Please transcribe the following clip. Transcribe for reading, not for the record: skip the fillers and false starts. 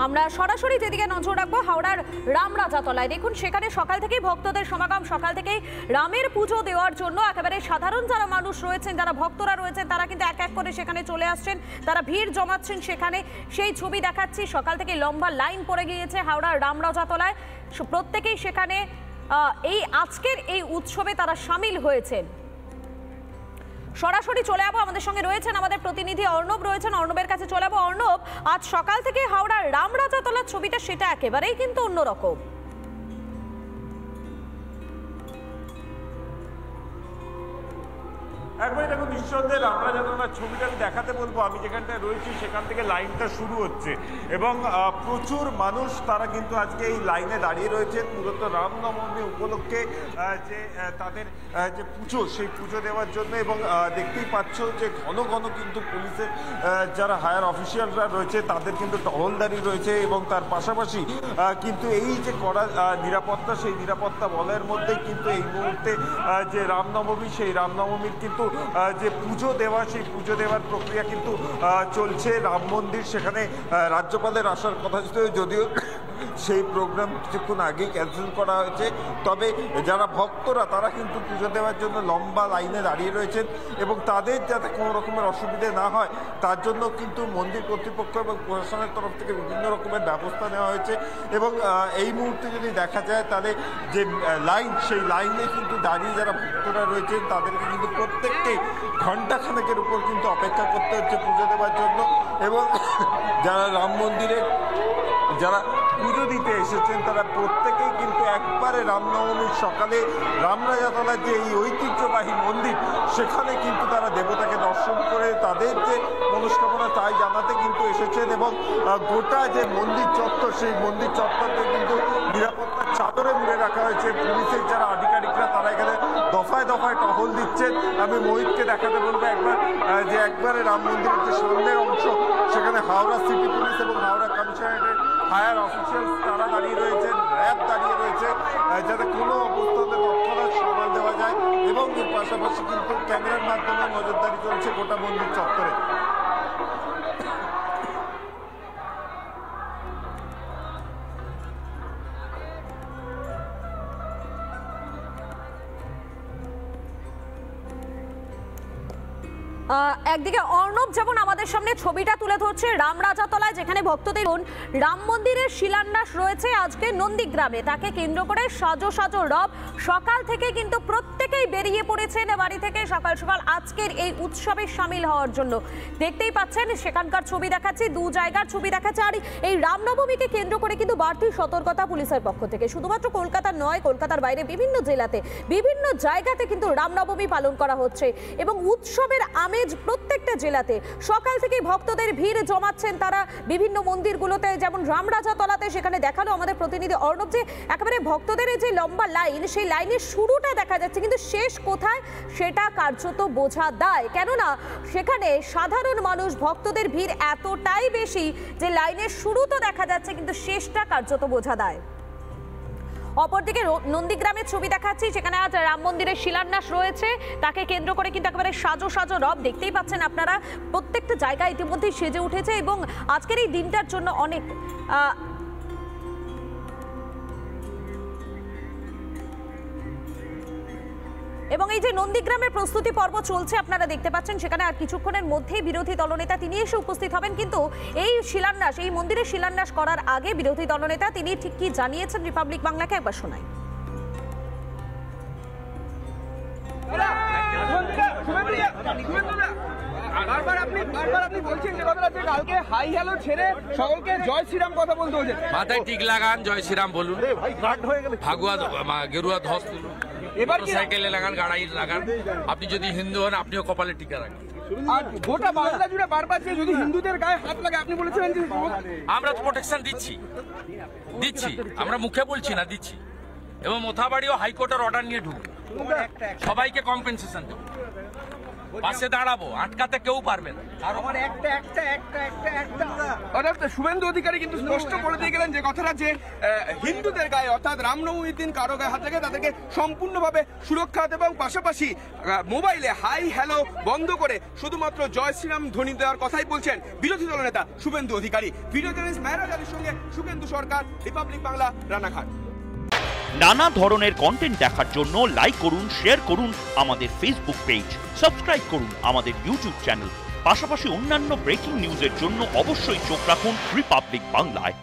আমরা সরাসরি যেদিকে নজর রাখবো হাওড়ার রামরাজাতলায়। দেখুন সেখানে সকাল থেকেই ভক্তদের সমাগম, সকাল থেকেই রামের পুজো দেওয়ার জন্য একেবারে সাধারণ যারা মানুষ রয়েছেন, যারা ভক্তরা রয়েছেন, তারা কিন্তু এক এক করে সেখানে চলে আসছেন, তারা ভিড় জমাচ্ছেন সেখানে। সেই ছবি দেখাচ্ছি, সকাল থেকে লম্বা লাইন পড়ে গিয়েছে হাওড়ার রামরাজাতলায়। প্রত্যেকেই সেখানে এই আজকের এই উৎসবে তারা সামিল হয়েছেন। সরাসরি চলে যাবো, আমাদের সঙ্গে রয়েছেন আমাদের প্রতিনিধি অর্ণব রয়েছেন, অর্ণবের কাছে চলে যাবো। অর্ণব, আজ সকাল থেকে হাওড়ার রামরাজাতলার ছবিটা সেটা একেবারেই কিন্তু অন্যরকম। একবারে দেখো, নিঃসন্দেহে রামরাজাতলার ছবিটা আমি দেখাতে বলবো। আমি যেখানটায় রয়েছি সেখান থেকে লাইনটা শুরু হচ্ছে এবং প্রচুর মানুষ তারা কিন্তু আজকে এই লাইনে দাঁড়িয়ে রয়েছেন মূলত রামনবমী উপলক্ষে যে তাদের যে পুজো, সেই পুজো দেওয়ার জন্য। এবং দেখতেই পাচ্ছ যে ঘন ঘন কিন্তু পুলিশের যারা হায়ার অফিসিয়ালরা রয়েছে তাদের কিন্তু টহলদারি রয়েছে এবং তার পাশাপাশি কিন্তু এই যে কড়া নিরাপত্তা, সেই নিরাপত্তা বলয়ের মধ্যেই কিন্তু এই মুহূর্তে যে রামনবমী, সেই রামনবমীর কিন্তু যে পুজো দেওয়া, সেই পুজো দেওয়ার প্রক্রিয়া কিন্তু চলছে। রাম মন্দির সেখানে রাজ্যপালের আসার কথা ছিল, যদিও সেই প্রোগ্রাম কিছুক্ষণ আগেই ক্যান্সেল করা হয়েছে। তবে যারা ভক্তরা তারা কিন্তু পুজো দেওয়ার জন্য লম্বা লাইনে দাঁড়িয়ে রয়েছেন এবং তাদের যাতে কোনো রকমের অসুবিধে না হয় তার জন্য কিন্তু মন্দির কর্তৃপক্ষ এবং প্রশাসনের তরফ থেকে বিভিন্ন রকমের ব্যবস্থা নেওয়া হয়েছে। এবং এই মুহূর্তে যদি দেখা যায় তাহলে যে লাইন, সেই লাইনে কিন্তু দাঁড়িয়ে যারা ভক্তরা রয়েছেন তাদেরকে কিন্তু প্রত্যেককে ঘণ্টাখানেকের উপর কিন্তু অপেক্ষা করতে হচ্ছে পুজো দেওয়ার জন্য। এবং যারা রাম মন্দিরে যারা পুজো দিতে এসেছেন তারা প্রত্যেকেই কিন্তু একবারে রামনবমীর সকালে রামরাজাতলার যে এই ঐতিহ্যবাহী মন্দির, সেখানে কিন্তু তারা দেবতাকে দর্শন করে তাদের যে মনস্কামনা তাই জানাতে কিন্তু এসেছেন। এবং গোটা যে মন্দির চত্বর, সেই মন্দির চত্বরকে কিন্তু নিরাপত্তার চাদরে মুড়ে রাখা হয়েছে। পুলিশের যারা আধিকারিকরা তারা এখানে দফায় দফায় টহল দিচ্ছেন। আমি মোহিতকে দেখাতে বলবো একবার যে একবারে রাম মন্দিরের যে সামনের অংশ, সেখানে হাওড়া সিটি পুলিশ এবং হাওড়া কমিশনারেটের হায়ার অফিসিয়ালস তারা দাঁড়িয়ে রয়েছেন, র্যাব দাঁড়িয়ে রয়েছে, যাতে কোনো অবস্থাতে তৎক্ষণাৎ সামাল দেওয়া যায়। এবং এর পাশাপাশি কিন্তু ক্যামেরার মাধ্যমে নজরদারি চলছে গোটা মন্দির চত্বরে। একদিকে অর্ণব যেমন আমাদের সামনে ছবিটা তুলে ধরছে রামরাজাতলায়, যেখানে ভক্তদের রাম মন্দিরের শিলান্যাস রয়েছে আজকে নন্দীগ্রামে, তাকে কেন্দ্র করে সাজো সাজো রব। সকাল থেকে কিন্তু প্রত্যেকেই বেরিয়ে পড়েছেন বাড়ি থেকে সকাল সকাল আজকের এই উৎসবে সামিল হওয়ার জন্য। দেখতেই পাচ্ছেন সেখানকার ছবি দেখাচ্ছি, দু জায়গার ছবি দেখাচ্ছে। আর এই রামনবমীকে কেন্দ্র করে কিন্তু বাড়তি সতর্কতা পুলিশের পক্ষ থেকে, শুধুমাত্র কলকাতা নয়, কলকাতার বাইরে বিভিন্ন জেলাতে বিভিন্ন জায়গাতে কিন্তু রামনবমী পালন করা হচ্ছে। এবং উৎসবের আমেজ প্রত্যেকটা জেলাতে সকাল থেকে ভক্তদের ভিড় জমাচ্ছেন তারা বিভিন্ন মন্দিরগুলোতে, যেমন রামরাজাতলাতে সেখানে দেখালো আমাদের প্রতিনিধি অর্ণব যে একেবারে ভক্তদের যে লম্বা লাইন, সেই লাইনের শুরুটা দেখা যাচ্ছে, কিন্তু শেষ কোথায় সেটা কার্যত বোঝা দায়। কেননা সেখানে সাধারণ মানুষ, ভক্তদের ভিড় এতটাই বেশি যে লাইনের শুরু তো দেখা যাচ্ছে কিন্তু শেষটা কার্যত বোঝা দায়। অপরদিকে নন্দীগ্রামের ছবি দেখাচ্ছি, সেখানে আজ রাম মন্দিরের শিলান্যাস রয়েছে, তাকে কেন্দ্র করে কিন্তু একেবারে সাজো সাজো রব। দেখতেই পাচ্ছেন আপনারা প্রত্যেকটা জায়গায় ইতিমধ্যেই সেজে উঠেছে এবং আজকের এই দিনটার জন্য অনেক এবং এই যে নন্দীগ্রামের প্রস্তুতি পর্ব চলছে আপনারা দেখতে পাচ্ছেন, সেখানে আর কিছুক্ষণের মধ্যেই বিরোধী দলনেতা তিনি এসে উপস্থিত হবেন। কিন্তু এই শিলান্যাস, এই মন্দিরের শিলান্যাস করার আগে বিরোধী দলনেতা তিনি ঠিক কি জানিয়েছেন রিপাবলিক বাংলাকে একবার শোনাই। বারবার আপনি বলছেন যে কথাটা, যে কালকে হাই হ্যালো ছেড়ে সকলকে জয় শ্রীরাম কথা বলতে হচ্ছে। মাথায় টিক লাগান, জয় শ্রীরাম বলুন, ভাগুয়া গেরুয়া ধ্বজ তুলুন, এবার সাইকেলে লাগান, গাড়াই লাগান। আপনি যদি হিন্দু হন আপনিও কপালে টিকা রাখেন। আর গোটা বাংলা জুড়ে বারবার যে যদি হিন্দুদের গায়ে হাত লাগে, আপনি বলেছিলেন যে আমরা তো প্রোটেকশন দিচ্ছি, আমরা মুখে বলছি না, দিচ্ছি। এবং মোথাবাড়িও হাইকোর্টের অর্ডার নিয়ে ঢুকবে, সবাইকে কম্পেনসেশন দেবো। পাশে দাঁড়াবো, আটকাতে কেউ পারবে না। আর অর্থাৎ শুভেন্দু অধিকারী কিন্তু স্পষ্ট করে দিয়ে গেলেন যে কথাটা, যে হিন্দুদের গায়ে অর্থাৎ রামনবমীর দিন কারো গায়ে হাত থেকে তাদেরকে সম্পূর্ণভাবে সুরক্ষা দেবে এবং পাশাপাশি মোবাইলে হাই হ্যালো বন্ধ করে শুধুমাত্র জয় শ্রীরাম ধ্বনি দেওয়ার কথাই বলছেন বিরোধী দলনেতা শুভেন্দু অধিকারী। ভিডিও জার্নালিস্ট মেহরাজ আলীর সঙ্গে সুকেন্দু সরকার, রিপাবলিক বাংলা, রানাঘাট। নানা ধরনের কন্টেন্ট দেখার জন্য লাইক করুন, শেয়ার করুন আমাদের ফেসবুক পেজ, সাবস্ক্রাইব করুন আমাদের ইউটিউব চ্যানেল। পাশাপাশি অন্যান্য ব্রেকিং নিউজের জন্য অবশ্যই চোখ রাখুন রিপাবলিক বাংলায়।